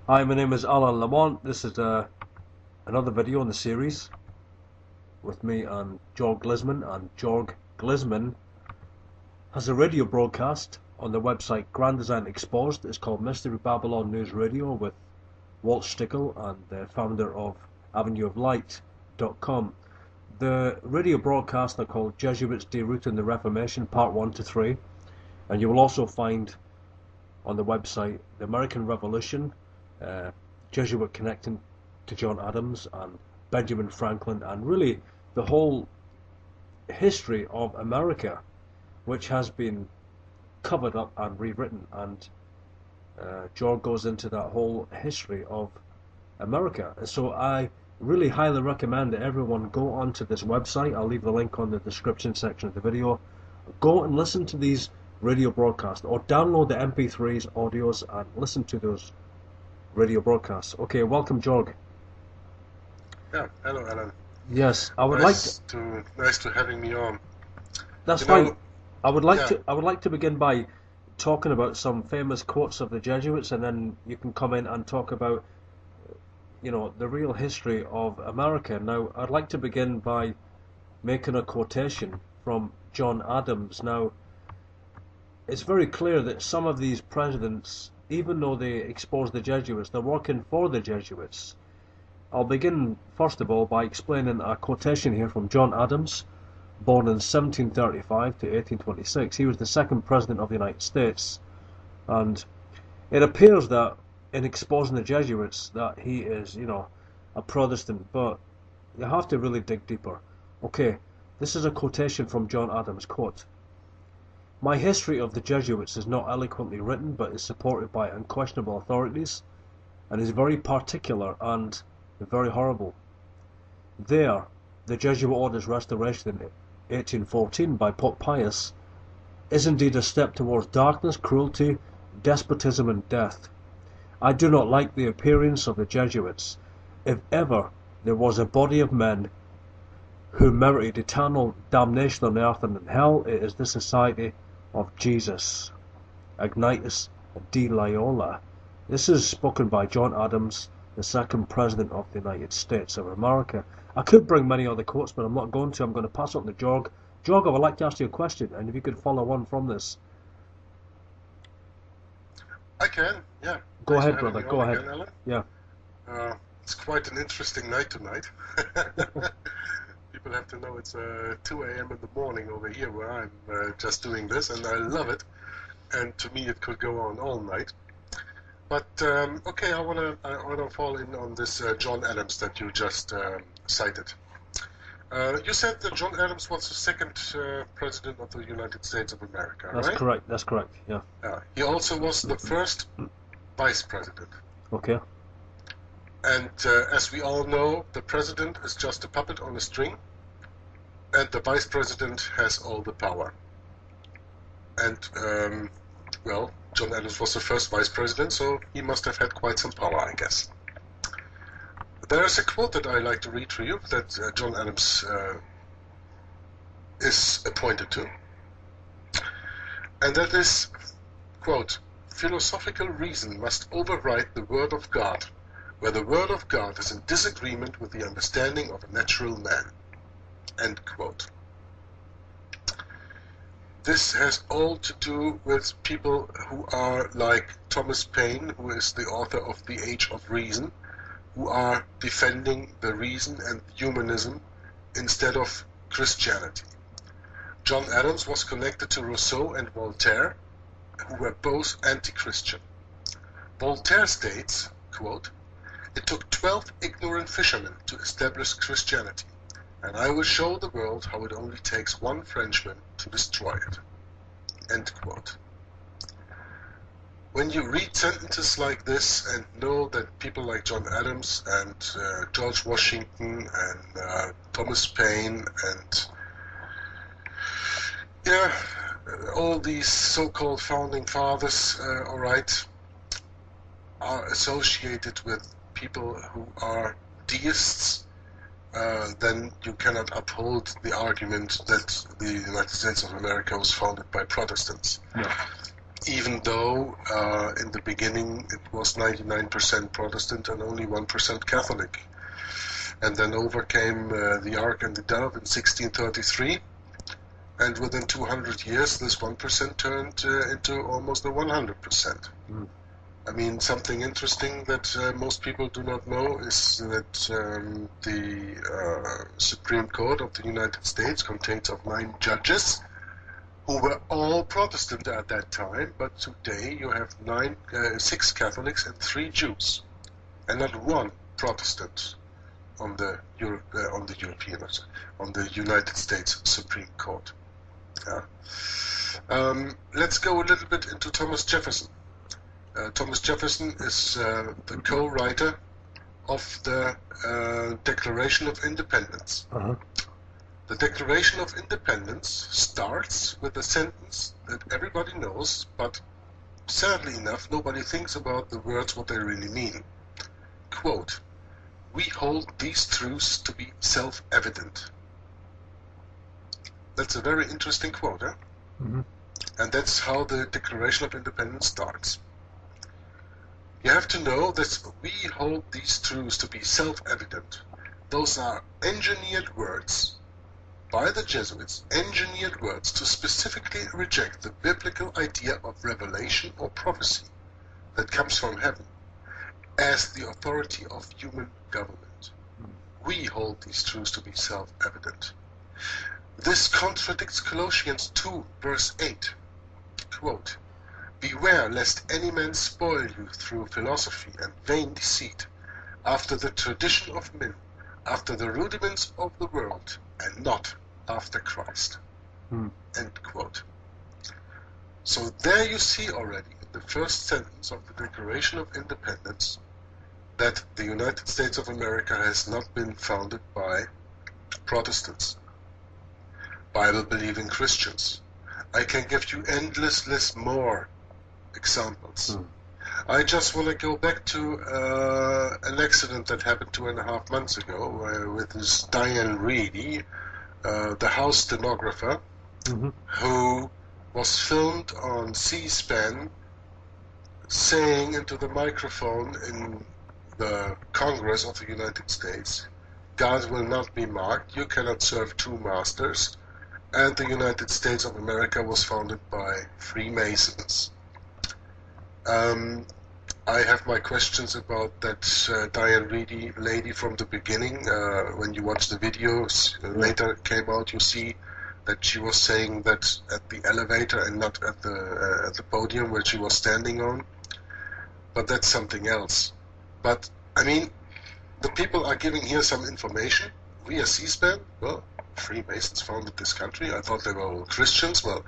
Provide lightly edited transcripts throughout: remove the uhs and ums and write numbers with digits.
Hi, my name is Alan Lamont. This is another video in the series with me and Jorg Glisman. And Jorg Glisman has a radio broadcast on the website Grand Design Exposed. It's called Mystery Babylon News Radio with Walt Stickel and the founder of avenueoflight.com. The radio broadcasts are called Jesuits Derooting the Reformation Part 1 to 3. And you will also find on the website the American Revolution, Jesuit connecting to John Adams and Benjamin Franklin, and really the whole history of America, which has been covered up and rewritten. And George goes into that whole history of America. So I really highly recommend that everyone go onto this website. I'll leave the link on the description section of the video. Go and listen to these radio broadcasts, or download the MP3s, audios, and listen to those radio broadcasts. Okay, welcome, Jorg. Yeah, hello, Alan. Yes, I would nice to having me on. That's You fine. know, I would like to begin by talking about some famous quotes of the Jesuits, and then you can come in and talk about, the real history of America. Now, I'd like to begin by making a quotation from John Adams. Now, it's very clear that some of these presidents, even though they expose the Jesuits, they're working for the Jesuits. I'll begin, first of all, by explaining a quotation here from John Adams, born in 1735 to 1826. He was the second president of the United States, and it appears that in exposing the Jesuits that he is, a Protestant, but you have to really dig deeper. Okay, this is a quotation from John Adams, quote, "My history of the Jesuits is not eloquently written, but is supported by unquestionable authorities, and is very particular and very horrible. There, the Jesuit Order's restoration in 1814 by Pope Pius is indeed a step towards darkness, cruelty, despotism, and death. I do not like the appearance of the Jesuits. If ever there was a body of men who merited eternal damnation on earth and in hell, it is the Society of Jesus, Ignatius de Loyola." This is spoken by John Adams, the second president of the United States of America. I could bring many other quotes, but I'm not going to. I'm going to pass it on to Jorg. Jorg, I would like to ask you a question, and if you could follow on from this. I can, yeah. Go Thanks ahead, for having brother. me Go on ahead. again, Alan. Yeah. It's quite an interesting night tonight. People have to know it's 2 a.m. in the morning over here where I'm just doing this, and I love it. And to me, it could go on all night. But okay, I wanna fall in on this John Adams that you just cited. You said that John Adams was the second president of the United States of America, That's right? correct. That's correct. Yeah. He also was the first vice president. Okay. And as we all know, the president is just a puppet on a string, and the vice president has all the power. And well, John Adams was the first vice president, so he must have had quite some power, I guess. There is a quote that I like to read for you that John Adams is appointed to, and that is, quote, "Philosophical reason must override the word of God, where the word of God is in disagreement with the understanding of a natural man," end quote. This has all to do with people who are like Thomas Paine, who is the author of The Age of Reason, who are defending the reason and humanism instead of Christianity. John Adams was connected to Rousseau and Voltaire, who were both anti-Christian. Voltaire states, quote, "It took 12 ignorant fishermen to establish Christianity, and I will show the world how it only takes one Frenchman to destroy it," end quote. When you read sentences like this and know that people like John Adams and George Washington and Thomas Paine and all these so-called founding fathers, all right, are associated with people who are deists, then you cannot uphold the argument that the United States of America was founded by Protestants. No. even though in the beginning it was 99% Protestant and only 1% Catholic. And then overcame the Ark and the Dove in 1633, and within 200 years this 1% turned into almost a 100%. Mm. I mean, something interesting that most people do not know is that the Supreme Court of the United States contains of 9 judges who were all Protestant at that time, but today you have 6 Catholics and 3 Jews, and not one Protestant on the United States Supreme Court. Let's go a little bit into Thomas Jefferson. Thomas Jefferson is the co-writer of the Declaration of Independence. Uh-huh. The Declaration of Independence starts with a sentence that everybody knows, but sadly enough, nobody thinks about the words, what they really mean. Quote, "We hold these truths to be self-evident." That's a very interesting quote, eh? Mm-hmm. And that's how the Declaration of Independence starts. You have to know that we hold these truths to be self-evident. Those are engineered words by the Jesuits, engineered words to specifically reject the biblical idea of revelation or prophecy that comes from heaven as the authority of human government. We hold these truths to be self-evident. This contradicts Colossians 2, verse 8. Quote, "Beware lest any man spoil you through philosophy and vain deceit, after the tradition of men, after the rudiments of the world, and not after Christ." End quote. So there you see already in the first sentence of the Declaration of Independence that the United States of America has not been founded by Protestants, Bible-believing Christians. I can give you endless list more examples. I just want to go back to an accident that happened 2.5 months ago with this Diane Reedy, the House stenographer, who was filmed on C-SPAN saying into the microphone in the Congress of the United States, "God will not be mocked, you cannot serve 2 masters," and the United States of America was founded by Freemasons. I have my questions about that Diane Reedy lady from the beginning. When you watch the videos later came out, you see that she was saying that at the elevator and not at the podium where she was standing on. But that's something else. But I mean, the people are giving here some information via C-SPAN. Well, Freemasons founded this country. I thought they were all Christians. Well,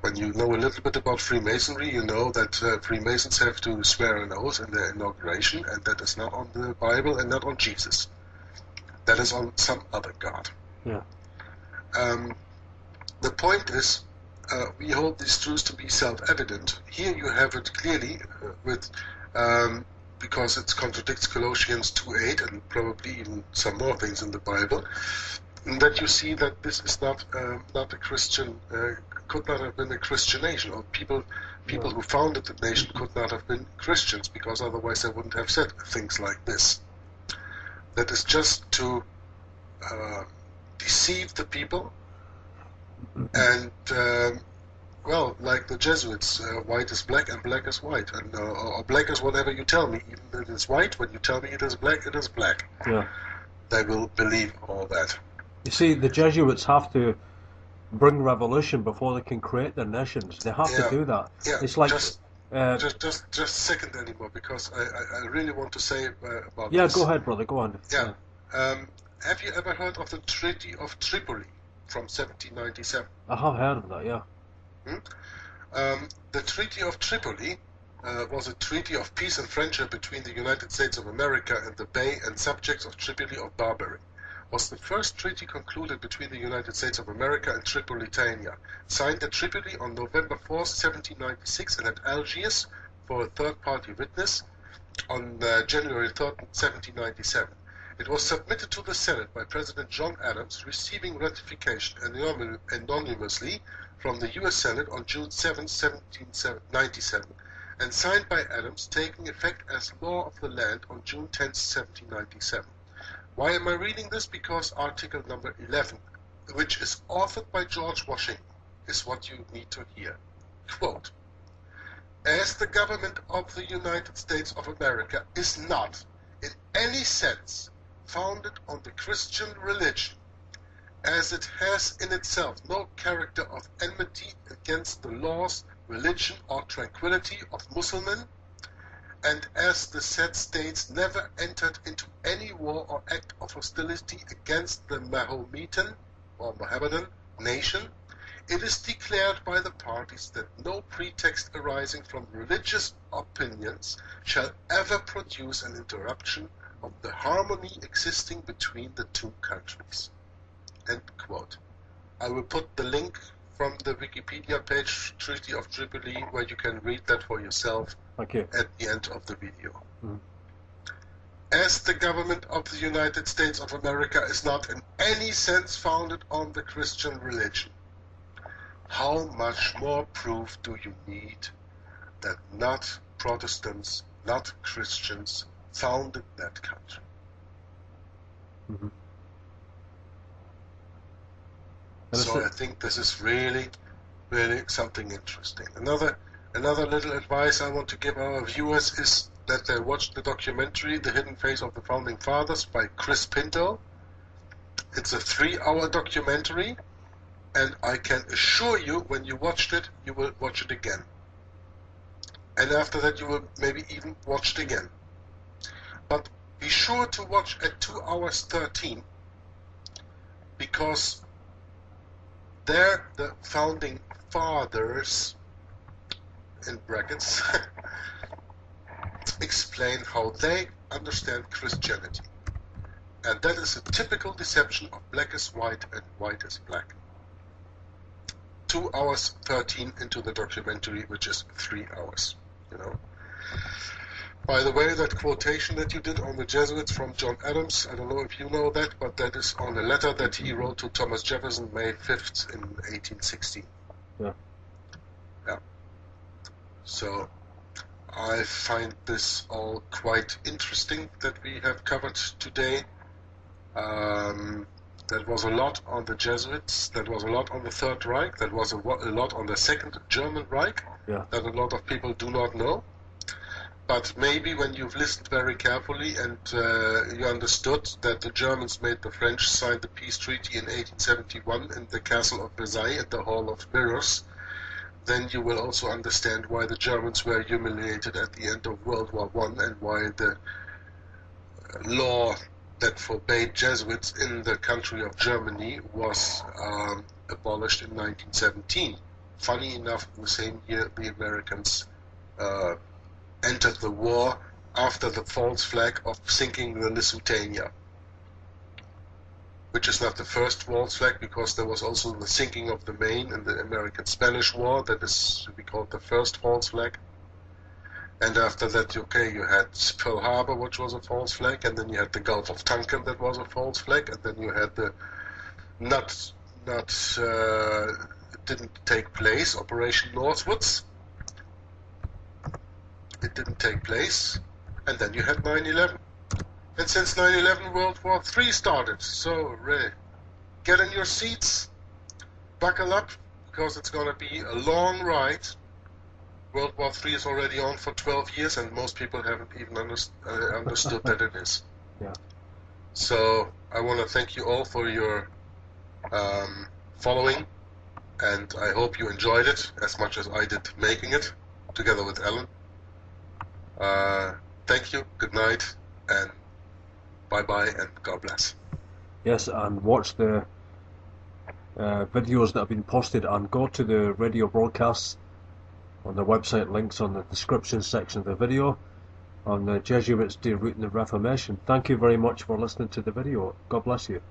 when you know a little bit about Freemasonry, you know that Freemasons have to swear an oath in their inauguration, and that is not on the Bible and not on Jesus. That is on some other God. Yeah. The point is, we hold these truths to be self-evident. Here you have it clearly with because it contradicts Colossians 2:8 and probably even some more things in the Bible, that you see that this is not a Christian, could not have been a Christian nation, or people who founded the nation could not have been Christians, because otherwise they wouldn't have said things like this. That is just to deceive the people, and well, like the Jesuits, white is black and black is white, and or black is whatever you tell me. Even if it is white, when you tell me it is black, it is black. Yeah. They will believe all that. You see, the Jesuits have to bring revolution before they can create their nations. They have to do that. Yeah. It's like just a second anymore, because I really want to say about yeah. this. Go ahead, brother. Go on. Yeah. Have you ever heard of the Treaty of Tripoli from 1797? I have heard of that. Yeah. The Treaty of Tripoli was a treaty of peace and friendship between the United States of America and the Bey and subjects of Tripoli of Barbary. Was the first treaty concluded between the United States of America and Tripolitania, signed at Tripoli on November 4th, 1796, and at Algiers for a third-party witness on January 3rd, 1797. It was submitted to the Senate by President John Adams, receiving ratification anonymously from the U.S. Senate on June 7, 1797, and signed by Adams, taking effect as law of the land on June 10, 1797. Why am I reading this? Because article number 11, which is authored by George Washington, is what you need to hear. Quote, as the government of the United States of America is not, in any sense, founded on the Christian religion, as it has in itself no character of enmity against the laws, religion, or tranquility of Mussulmen, and as the said states never entered into any war or act of hostility against the Mahometan or Mohammedan nation, it is declared by the parties that no pretext arising from religious opinions shall ever produce an interruption of the harmony existing between the two countries. End quote. I will put the link from the Wikipedia page, Treaty of Tripoli, where you can read that for yourself at the end of the video. As the government of the United States of America is not in any sense founded on the Christian religion, how much more proof do you need that not Protestants, not Christians, founded that country? So I think this is really, really something interesting. Another little advice I want to give our viewers is that they watch the documentary The Hidden Face of the Founding Fathers by Chris Pinto. It's a 3-hour documentary, and I can assure you, when you watched it, you will watch it again. And after that, you will maybe even watch it again. But be sure to watch at 2 hours 13, because there the founding fathers, in brackets, explain how they understand Christianity. And that is a typical deception of black is white and white is black. 2 hours 13 into the documentary, which is 3 hours, you know. By the way, that quotation that you did on the Jesuits from John Adams, I don't know if you know that, but that is on a letter that he wrote to Thomas Jefferson May 5th in 1816. Yeah. So I find this all quite interesting that we have covered today. That was a lot on the Jesuits, that was a lot on the Third Reich, that was a lot on the Second German Reich, that a lot of people do not know. But maybe when you've listened very carefully and you understood that the Germans made the French sign the peace treaty in 1871 in the castle of Versailles at the Hall of Mirrors, then you will also understand why the Germans were humiliated at the end of World War I and why the law that forbade Jesuits in the country of Germany was abolished in 1917. Funny enough, in the same year the Americans entered the war after the false flag of sinking the Lusitania, which is not the first false flag, because there was also the sinking of the Maine in the American-Spanish War. That is to be called the first false flag. And after that, okay, you had Pearl Harbor, which was a false flag, and then you had the Gulf of Tonkin, that was a false flag, and then you had the didn't take place, Operation Northwoods. It didn't take place, and then you had 9/11. And since 9/11, World War III started. So, really, get in your seats, buckle up, because it's going to be a long ride. World War III is already on for 12 years, and most people haven't even understood that it is. Yeah. So, I want to thank you all for your following, and I hope you enjoyed it as much as I did making it, together with Ellen. Thank you, good night, and bye-bye, and God bless. Yes, and watch the videos that have been posted, and go to the radio broadcasts on the website, links on the description section of the video, on the Jesuits derooting the Reformation. Thank you very much for listening to the video. God bless you.